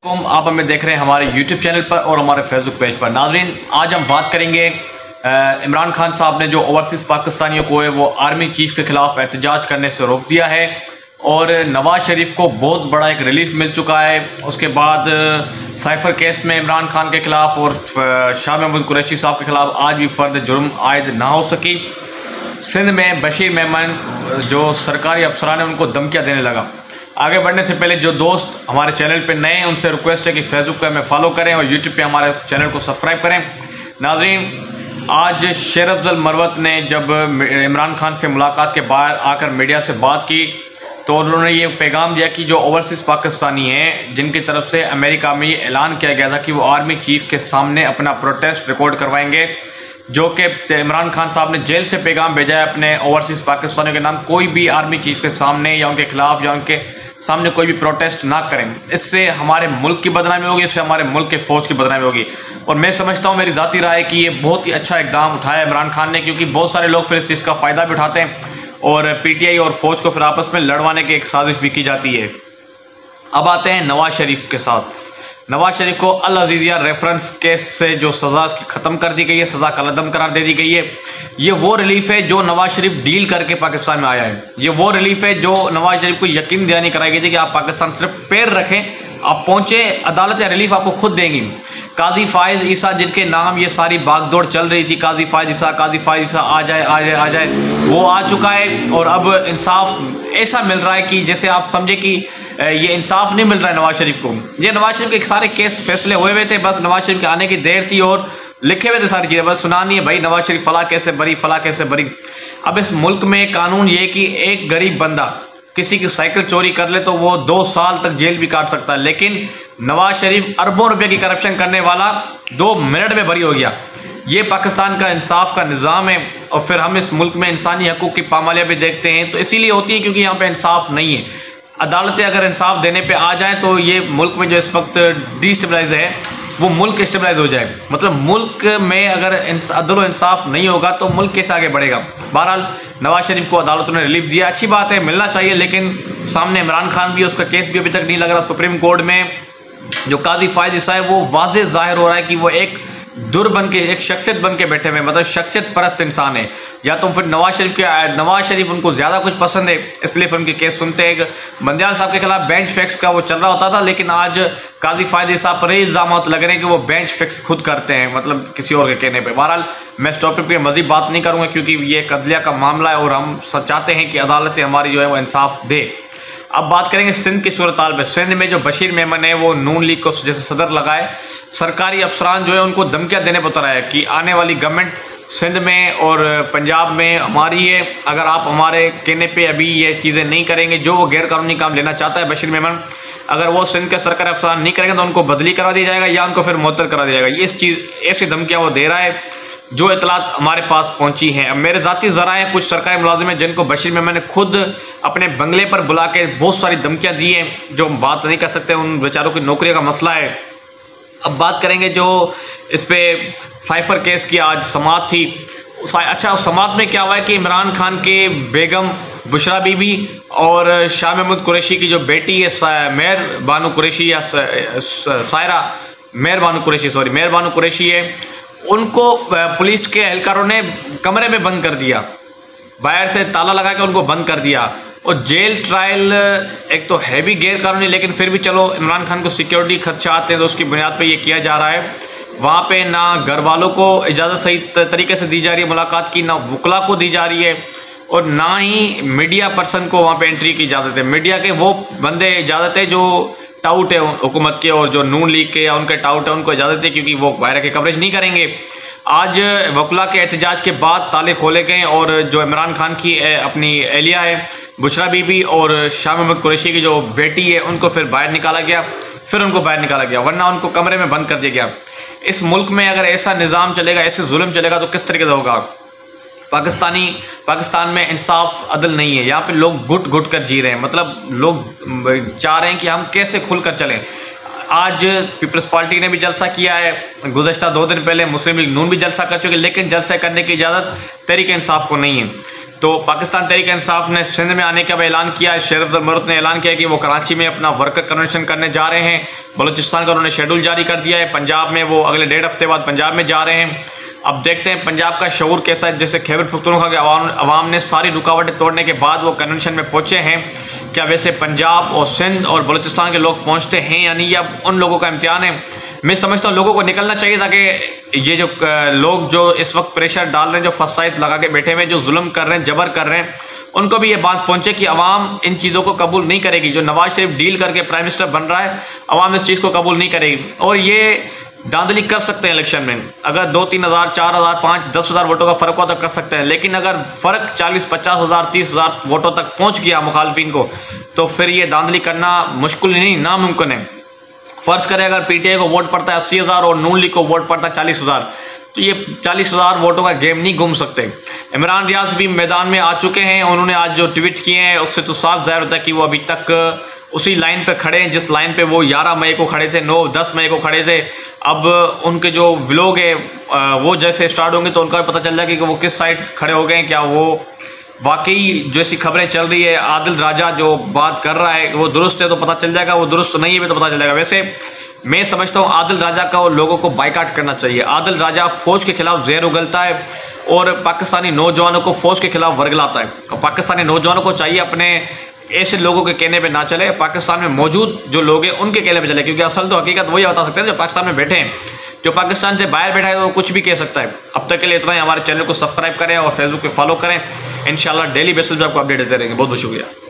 आप हमें देख रहे हैं हमारे YouTube चैनल पर और हमारे फेसबुक पेज पर। नाज़रीन, आज हम बात करेंगे इमरान खान साहब ने जो ओवरसीज़ पाकिस्तानियों को है वो आर्मी चीफ के ख़िलाफ़ एहतजाज करने से रोक दिया है और नवाज़ शरीफ को बहुत बड़ा एक रिलीफ मिल चुका है। उसके बाद साइफर केस में इमरान खान के ख़िलाफ़ और शाह महमूद कुरैशी साहब के ख़िलाफ़ आज भी फ़र्द जुर्म आयद ना हो सकी। सिंध में बशीर मेमन जो सरकारी अफसरान है उनको धमकियाँ देने लगा। आगे बढ़ने से पहले जो दोस्त हमारे चैनल पे नए हैं उनसे रिक्वेस्ट है कि फेसबुक पे हमें फॉलो करें और यूट्यूब पे हमारे चैनल को सब्सक्राइब करें। नाज़रीन, आज शेर अफजल मरवत ने जब इमरान खान से मुलाकात के बाहर आकर मीडिया से बात की तो उन्होंने ये पैगाम दिया कि जो ओवरसीज़ पाकिस्तानी हैं जिनकी तरफ से अमेरिका में ये ऐलान किया गया था कि वो आर्मी चीफ के सामने अपना प्रोटेस्ट रिकॉर्ड करवाएंगे, जो कि इमरान खान साहब ने जेल से पैगाम भेजा है अपने ओवरसीज़ पाकिस्तानियों के नाम, कोई भी आर्मी चीफ के सामने या उनके खिलाफ या उनके सामने कोई भी प्रोटेस्ट ना करें। इससे हमारे मुल्क की बदनामी होगी, इससे हमारे मुल्क के फ़ौज की बदनामी होगी। और मैं समझता हूँ, मेरी ज़ाती राय है कि ये बहुत ही अच्छा इक़दाम उठाया इमरान खान ने, क्योंकि बहुत सारे लोग फिर इस चीज़ का फ़ायदा भी उठाते हैं और PTI और फ़ौज को फिर आपस में लड़वाने की एक साजिश भी की जाती है। अब आते हैं नवाज़ शरीफ के साथ। नवाज़ शरीफ को अल अज़ीज़िया रेफरेंस केस से जो सज़ा उसकी ख़त्म कर दी गई है, सज़ा कलअदम करार दे दी गई है। ये वो रिलीफ है जो नवाज़ शरीफ डील करके पाकिस्तान में आया है। ये वो रिलीफ है जो नवाज़ शरीफ को यकीन दिलानी कराई गई थी कि आप पाकिस्तान सिर्फ पैर रखें, आप पहुँचे, अदालत रिलीफ आपको खुद देंगी। काजी फ़ाइज़ ईसा जिनके नाम ये सारी भागदौड़ चल रही थी, काजी फ़ाइज़ ईसा आ जाए आ जाए आ जाए, वो आ चुका है। और अब इंसाफ ऐसा मिल रहा है कि जैसे आप समझे कि ये इंसाफ नहीं मिल रहा है नवाज़ शरीफ को। ये नवाज़ शरीफ के सारे केस फैसले हुए थे, बस नवाज़ शरीफ के आने की देर थी और लिखे हुए थे सारी चीज़ें, बस सुनानी है भाई नवाज़ शरीफ फ़ला कैसे बरी, फ़ला कैसे बरी। अब इस मुल्क में कानून ये कि एक गरीब बंदा किसी की साइकिल चोरी कर ले तो वो 2 साल तक जेल भी काट सकता है, लेकिन नवाज़ शरीफ अरबों रुपए की करप्शन करने वाला 2 मिनट में बरी हो गया। ये पाकिस्तान का इंसाफ का निज़ाम है। और फिर हम इस मुल्क में इंसानी हकूक़ की पामालियाँ भी देखते हैं, तो इसीलिए होती है क्योंकि यहाँ पे इंसाफ नहीं है। अदालतें अगर इंसाफ देने पे आ जाएं तो ये मुल्क में जो इस वक्त डिस्टेबलाइज है वो मुल्क स्टेबलाइज हो जाए। मतलब मुल्क में अगर अदल व इंसाफ नहीं होगा तो मुल्क कैसे आगे बढ़ेगा। बहरहाल नवाज़ शरीफ को अदालतों ने रिलीफ दिया, अच्छी बात है, मिलना चाहिए, लेकिन सामने इमरान खान भी, उसका केस भी अभी तक नहीं लग रहा सुप्रीम कोर्ट में। जो काजी फ़ाइज़ ईसा है वो वाज़े ज़ाहिर हो रहा है कि वो एक दुर बन के, एक शख्सियत बन के बैठे हुए, मतलब शख्सियत परस्त इंसान है। या तो फिर नवाज़ शरीफ उनको ज़्यादा कुछ पसंद है इसलिए फिर उनके केस सुनते हैं। बंदियाल साहब के खिलाफ बेंच फिक्स का वो चल रहा होता था, लेकिन आज काजी फ़ाइज़ ईसा पर ही इल्ज़ाम लग रहे हैं कि वो बेंच फिक्स खुद करते हैं, मतलब किसी और के कहने पर। बहरहाल मैं इस टॉपिक पर मज़ीद बात नहीं करूँगा क्योंकि ये कदलिया का मामला है और हम चाहते हैं कि अदालतें हमारी जो है वो इंसाफ दे। अब बात करेंगे सिंध की सूरत हाल पे। सिंध में जो बशीर मेमन है वो नून लीग को जैसे सदर लगाए, सरकारी अफसरान जो है उनको धमकियाँ देने पर उतर आए कि आने वाली गवर्नमेंट सिंध में और पंजाब में हमारी है, अगर आप हमारे कहने पे अभी ये चीज़ें नहीं करेंगे, जो वो गैर कानूनी काम लेना चाहता है बशीर मेमन, अगर वो सिंध के सरकारी अफसरान नहीं करेंगे तो उनको बदली करा दिया जाएगा या उनको फिर मुअत्तल करा दिया जाएगा। इस चीज़ ऐसी धमकियाँ वो दे रहा है जो इतलात हमारे पास पहुंची हैं। अब मेरे ज़ाती ज़रा हैं, कुछ सरकारी मुलाजिम हैं जिनको बशीर मेमन ने खुद अपने बंगले पर बुला के बहुत सारी धमकियाँ दी हैं, जो हम बात नहीं कर सकते, उन बेचारों की नौकरी का मसला है। अब बात करेंगे जो इस पर साइफर केस की आज समाअत थी। अच्छा, समाअत में क्या हुआ है कि इमरान खान के बेगम बुशरा बीबी और शाह महमूद कुरैशी की जो बेटी है मेहर बानो कुरैशी या सायरा मेहर बानो कुरैशी है, उनको पुलिस के एहलकारों ने कमरे में बंद कर दिया, बाहर से ताला लगा के उनको बंद कर दिया। और जेल ट्रायल एक तो है भी गैर कानूनी, लेकिन फिर भी चलो इमरान खान को सिक्योरिटी खदशा आते हैं तो उसकी बुनियाद पे ये किया जा रहा है। वहाँ पे ना घर वालों को इजाज़त सही तरीके से दी जा रही है मुलाकात की, ना वकला को दी जा रही है और ना ही मीडिया पर्सन को वहाँ पे एंट्री की इजाज़त है। मीडिया के वो बंदे इजाज़त है जो टाउट है हुकूमत के और जो नून लीग के या उनके टाउट है उनको इजाज़त है, क्योंकि वो बाहर की कवरेज नहीं करेंगे। आज वकला के एहतजाज के बाद ताले खोले गए और जो इमरान खान की अपनी एहलिया है बुशरा बीबी और शाह महमूद कुरैशी की जो बेटी है उनको फिर बाहर निकाला गया, वरना उनको कमरे में बंद कर दिया गया। इस मुल्क में अगर ऐसा निज़ाम चलेगा, ऐसे जुल्म चलेगा तो किस तरीके से होगा। पाकिस्तान में इंसाफ अदल नहीं है, यहाँ पे लोग घुट घुट कर जी रहे हैं, मतलब लोग चाह रहे हैं कि हम कैसे खुल कर चलें। आज पीपल्स पार्टी ने भी जलसा किया है, गुज़श्ता 2 दिन पहले मुस्लिम लीग नून भी जलसा कर चुके, लेकिन जलसा करने की इजाज़त तहरीक इंसाफ को नहीं है। तो पाकिस्तान तहरीक-ए-इंसाफ ने सिंध में आने का भी ऐलान किया है। शेर अफजल मरूत ने ऐलान किया कि वो कराची में अपना वर्कर कन्वेंशन करने जा रहे हैं। बलूचिस्तान का उन्होंने शेड्यूल जारी कर दिया है। पंजाब में वो अगले 1.5 हफ्ते बाद पंजाब में जा रहे हैं। अब देखते हैं पंजाब का शऊर कैसा है। जैसे खैबर पख्तूनख्वा के अवाम ने सारी रुकावटें तोड़ने के बाद वो कन्वेंशन में पहुँचे हैं। क्या वैसे पंजाब और सिंध और बलूचिस्तान के लोग पहुँचते हैं या नहीं, या उन लोगों का इम्तिहान है। मैं समझता हूँ लोगों को निकलना चाहिए ताकि ये जो लोग जो इस वक्त प्रेशर डाल रहे हैं, जो फसाइद लगा के बैठे हुए हैं, जो जुल्म कर रहे हैं, जबर कर रहे हैं, उनको भी ये बात पहुंचे कि अवाम इन चीज़ों को कबूल नहीं करेगी। जो नवाज शरीफ डील करके प्राइम मिनिस्टर बन रहा है, अवाम इस चीज़ को कबूल नहीं करेगी। और ये धांधली कर सकते हैं इलेक्शन में, अगर 2-3 हज़ार, 4 हज़ार, 5-10 हज़ार वोटों का फ़र्क हुआ तो कर सकते हैं। लेकिन अगर फ़र्क 40-50 हज़ार, 30 हज़ार वोटों तक पहुँच गया मुखालफिन को, तो फिर ये धांधली करना मुश्किल नहीं, नामुमकिन है। फ़र्ज़ करें अगर पीटीआई को वोट पड़ता है 80 हज़ार और नून लीग को वोट पड़ता है 40 हज़ार, तो ये 40 हज़ार वोटों का गेम नहीं घूम सकते। इमरान रियाज भी मैदान में आ चुके हैं। उन्होंने आज जो ट्वीट किए हैं उससे तो साफ ज़ाहिर होता है कि वो अभी तक उसी लाइन पे खड़े हैं जिस लाइन पे वो 11 मई को खड़े थे, 9-10 मई को खड़े थे। अब उनके जो व्लॉग है वो जैसे स्टार्ट होंगे तो उनका पता चल जाएगा कि वो किस साइड खड़े हो गए हैं। क्या वो वाकई जैसी खबरें चल रही है, आदिल राजा जो बात कर रहा है वो दुरुस्त है तो पता चल जाएगा, वो दुरुस्त नहीं है तो पता चल जाएगा। वैसे मैं समझता हूँ आदिल राजा का लोगों को बाइकाट करना चाहिए। आदिल राजा फ़ौज के खिलाफ जहर उगलता है और पाकिस्तानी नौजवानों को फ़ौज के खिलाफ वर्गलाता है। और पाकिस्तानी नौजवानों को चाहिए अपने ऐसे लोगों के कहने पे ना चले, पाकिस्तान में मौजूद जो लोग हैं उनके कहने पे चले, क्योंकि असल तो हकीकत वही बता सकते हैं जो पाकिस्तान में बैठे हैं। जो पाकिस्तान से बाहर बैठा है वो कुछ भी कह सकता है। अब तक के लिए इतना ही। हमारे चैनल को सब्सक्राइब करें और फेसबुक पे फॉलो करें। इंशाल्लाह डेली बेसिस पे आपको अपडेट देते रहेंगे। बहुत बहुत शुक्रिया।